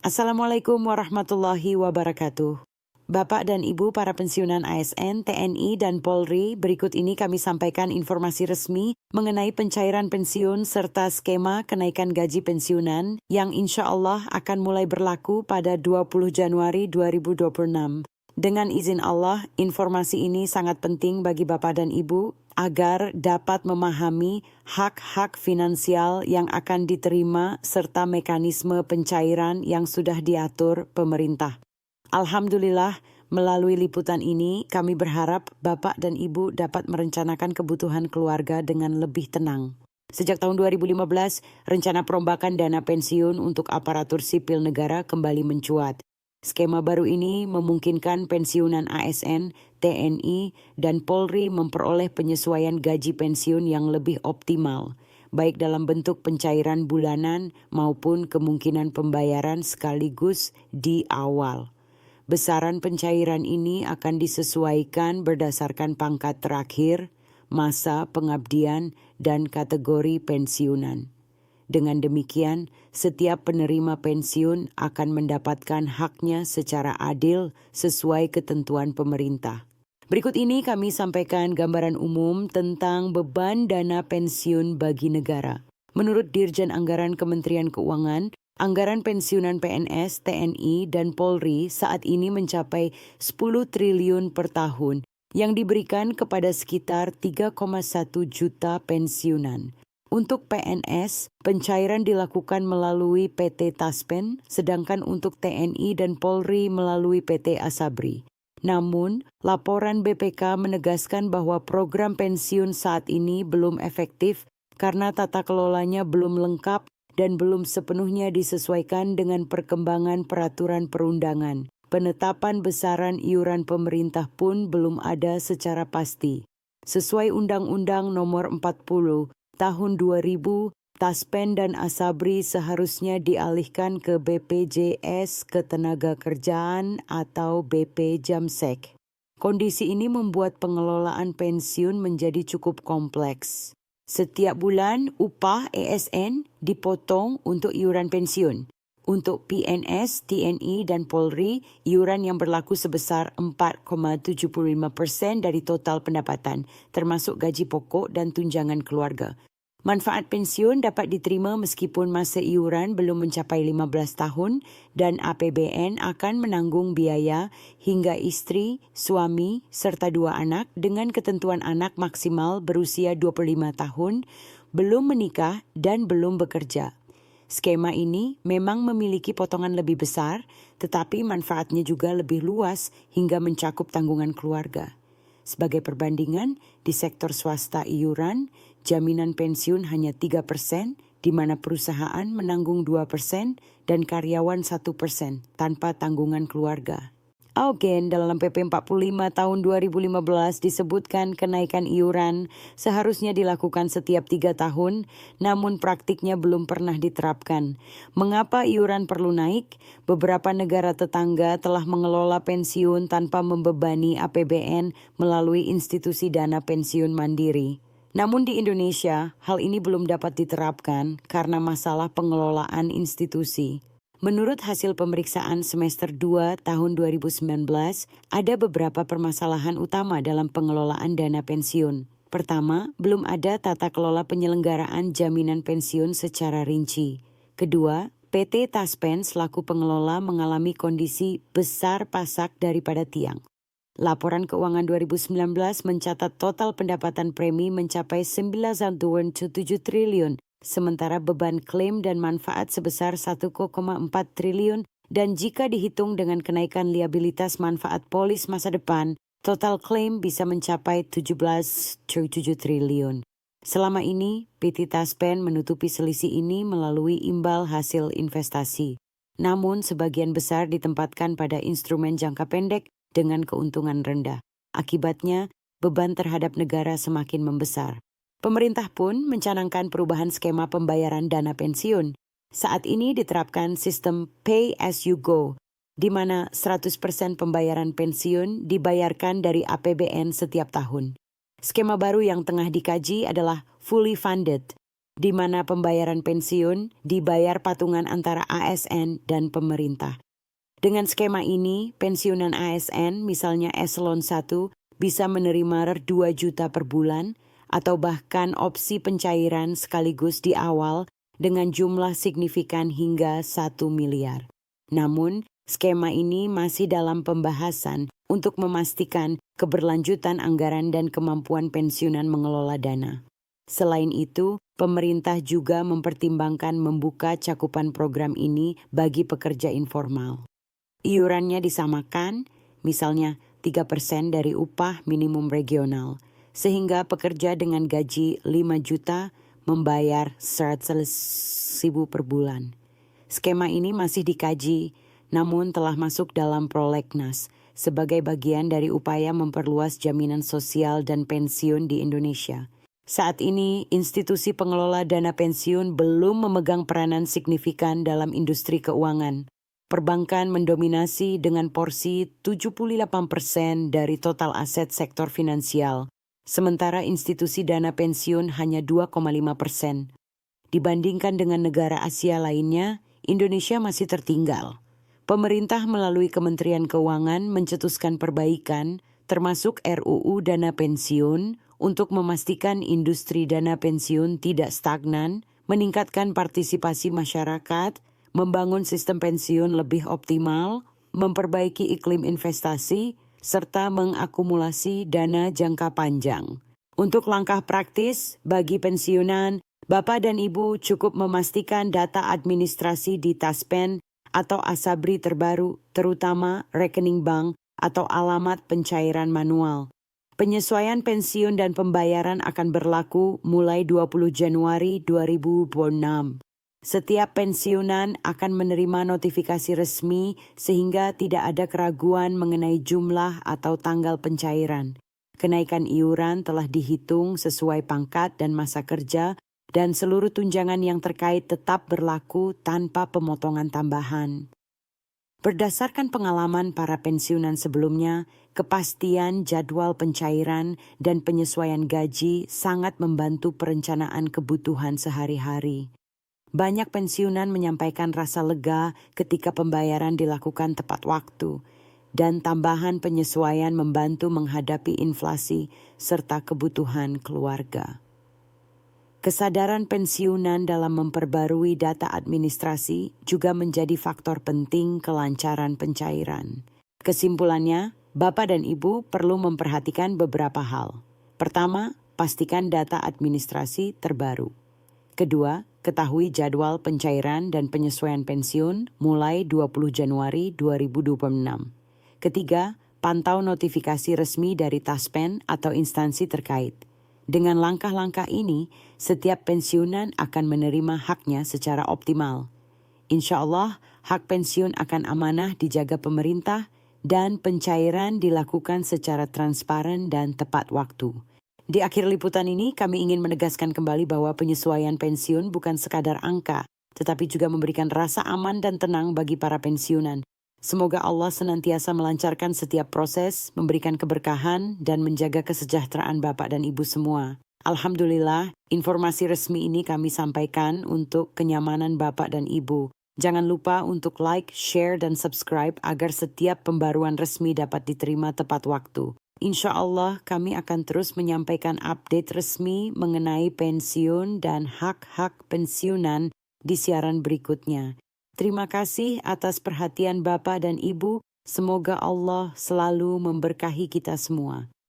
Assalamualaikum warahmatullahi wabarakatuh. Bapak dan Ibu para pensiunan ASN, TNI, dan Polri, berikut ini kami sampaikan informasi resmi mengenai pencairan pensiun serta skema kenaikan gaji pensiunan yang insya Allah akan mulai berlaku pada 20 Januari 2026. Dengan izin Allah, informasi ini sangat penting bagi Bapak dan Ibu agar dapat memahami hak-hak finansial yang akan diterima serta mekanisme pencairan yang sudah diatur pemerintah. Alhamdulillah, melalui liputan ini kami berharap Bapak dan Ibu dapat merencanakan kebutuhan keluarga dengan lebih tenang. Sejak tahun 2015, rencana perombakan dana pensiun untuk aparatur sipil negara kembali mencuat. Skema baru ini memungkinkan pensiunan ASN, TNI, dan Polri memperoleh penyesuaian gaji pensiun yang lebih optimal, baik dalam bentuk pencairan bulanan maupun kemungkinan pembayaran sekaligus di awal. Besaran pencairan ini akan disesuaikan berdasarkan pangkat terakhir, masa pengabdian, dan kategori pensiunan. Dengan demikian, setiap penerima pensiun akan mendapatkan haknya secara adil sesuai ketentuan pemerintah. Berikut ini kami sampaikan gambaran umum tentang beban dana pensiun bagi negara. Menurut Dirjen Anggaran Kementerian Keuangan, anggaran pensiunan PNS, TNI, dan Polri saat ini mencapai 10 triliun per tahun yang diberikan kepada sekitar 3,1 juta pensiunan. Untuk PNS, pencairan dilakukan melalui PT Taspen, sedangkan untuk TNI dan Polri melalui PT Asabri. Namun, laporan BPK menegaskan bahwa program pensiun saat ini belum efektif karena tata kelolanya belum lengkap dan belum sepenuhnya disesuaikan dengan perkembangan peraturan perundangan. Penetapan besaran iuran pemerintah pun belum ada secara pasti. Sesuai Undang-Undang Nomor 40 Tahun 2000, Taspen dan Asabri seharusnya dialihkan ke BPJS Ketenagakerjaan atau BP Jamsek. Kondisi ini membuat pengelolaan pensiun menjadi cukup kompleks. Setiap bulan, upah ASN dipotong untuk iuran pensiun. Untuk PNS, TNI, dan Polri, iuran yang berlaku sebesar 4,75% dari total pendapatan, termasuk gaji pokok dan tunjangan keluarga. Manfaat pensiun dapat diterima meskipun masa iuran belum mencapai 15 tahun dan APBN akan menanggung biaya hingga istri, suami, serta 2 anak dengan ketentuan anak maksimal berusia 25 tahun, belum menikah dan belum bekerja. Skema ini memang memiliki potongan lebih besar, tetapi manfaatnya juga lebih luas hingga mencakup tanggungan keluarga. Sebagai perbandingan, di sektor swasta iuran, jaminan pensiun hanya 3%, di mana perusahaan menanggung 2% dan karyawan 1% tanpa tanggungan keluarga. Again, dalam PP 45 tahun 2015 disebutkan kenaikan iuran seharusnya dilakukan setiap 3 tahun, namun praktiknya belum pernah diterapkan. Mengapa iuran perlu naik? Beberapa negara tetangga telah mengelola pensiun tanpa membebani APBN melalui institusi dana pensiun mandiri. Namun di Indonesia, hal ini belum dapat diterapkan karena masalah pengelolaan institusi. Menurut hasil pemeriksaan semester 2 tahun 2019, ada beberapa permasalahan utama dalam pengelolaan dana pensiun. Pertama, belum ada tata kelola penyelenggaraan jaminan pensiun secara rinci. Kedua, PT Taspen selaku pengelola mengalami kondisi besar pasak daripada tiang. Laporan keuangan 2019 mencatat total pendapatan premi mencapai 9,7 triliun. Sementara beban klaim dan manfaat sebesar 1,4 triliun dan jika dihitung dengan kenaikan liabilitas manfaat polis masa depan, total klaim bisa mencapai 17,7 triliun. Selama ini, PT Taspen menutupi selisih ini melalui imbal hasil investasi. Namun, sebagian besar ditempatkan pada instrumen jangka pendek dengan keuntungan rendah. Akibatnya, beban terhadap negara semakin membesar. Pemerintah pun mencanangkan perubahan skema pembayaran dana pensiun. Saat ini diterapkan sistem pay as you go, di mana 100% pembayaran pensiun dibayarkan dari APBN setiap tahun. Skema baru yang tengah dikaji adalah fully funded, di mana pembayaran pensiun dibayar patungan antara ASN dan pemerintah. Dengan skema ini, pensiunan ASN, misalnya eselon 1, bisa menerima 2 juta per bulan, atau bahkan opsi pencairan sekaligus di awal dengan jumlah signifikan hingga 1 miliar. Namun, skema ini masih dalam pembahasan untuk memastikan keberlanjutan anggaran dan kemampuan pensiunan mengelola dana. Selain itu, pemerintah juga mempertimbangkan membuka cakupan program ini bagi pekerja informal. Iurannya disamakan, misalnya 3% dari upah minimum regional, sehingga pekerja dengan gaji 5 juta membayar 100.000 per bulan. Skema ini masih dikaji, namun telah masuk dalam prolegnas sebagai bagian dari upaya memperluas jaminan sosial dan pensiun di Indonesia. Saat ini, institusi pengelola dana pensiun belum memegang peranan signifikan dalam industri keuangan. Perbankan mendominasi dengan porsi 78% dari total aset sektor finansial, sementara institusi dana pensiun hanya 2,5%. Dibandingkan dengan negara Asia lainnya, Indonesia masih tertinggal. Pemerintah melalui Kementerian Keuangan mencetuskan perbaikan, termasuk RUU Dana Pensiun, untuk memastikan industri dana pensiun tidak stagnan, meningkatkan partisipasi masyarakat, membangun sistem pensiun lebih optimal, memperbaiki iklim investasi, serta mengakumulasi dana jangka panjang. Untuk langkah praktis bagi pensiunan, Bapak dan Ibu cukup memastikan data administrasi di Taspen atau Asabri terbaru, terutama rekening bank atau alamat pencairan manual. Penyesuaian pensiun dan pembayaran akan berlaku mulai 20 Januari 2026. Setiap pensiunan akan menerima notifikasi resmi sehingga tidak ada keraguan mengenai jumlah atau tanggal pencairan. Kenaikan iuran telah dihitung sesuai pangkat dan masa kerja, dan seluruh tunjangan yang terkait tetap berlaku tanpa pemotongan tambahan. Berdasarkan pengalaman para pensiunan sebelumnya, kepastian jadwal pencairan dan penyesuaian gaji sangat membantu perencanaan kebutuhan sehari-hari. Banyak pensiunan menyampaikan rasa lega ketika pembayaran dilakukan tepat waktu, dan tambahan penyesuaian membantu menghadapi inflasi serta kebutuhan keluarga. Kesadaran pensiunan dalam memperbarui data administrasi juga menjadi faktor penting kelancaran pencairan. Kesimpulannya, Bapak dan Ibu perlu memperhatikan beberapa hal. Pertama, pastikan data administrasi terbaru. Kedua, ketahui jadwal pencairan dan penyesuaian pensiun mulai 20 Januari 2026. Ketiga, pantau notifikasi resmi dari Taspen atau instansi terkait. Dengan langkah-langkah ini, setiap pensiunan akan menerima haknya secara optimal. Insya Allah, hak pensiun akan amanah dijaga pemerintah dan pencairan dilakukan secara transparan dan tepat waktu. Di akhir liputan ini, kami ingin menegaskan kembali bahwa penyesuaian pensiun bukan sekadar angka, tetapi juga memberikan rasa aman dan tenang bagi para pensiunan. Semoga Allah senantiasa melancarkan setiap proses, memberikan keberkahan, dan menjaga kesejahteraan Bapak dan Ibu semua. Alhamdulillah, informasi resmi ini kami sampaikan untuk kenyamanan Bapak dan Ibu. Jangan lupa untuk like, share, dan subscribe agar setiap pembaruan resmi dapat diterima tepat waktu. Insya Allah kami akan terus menyampaikan update resmi mengenai pensiun dan hak-hak pensiunan di siaran berikutnya. Terima kasih atas perhatian Bapak dan Ibu. Semoga Allah selalu memberkahi kita semua.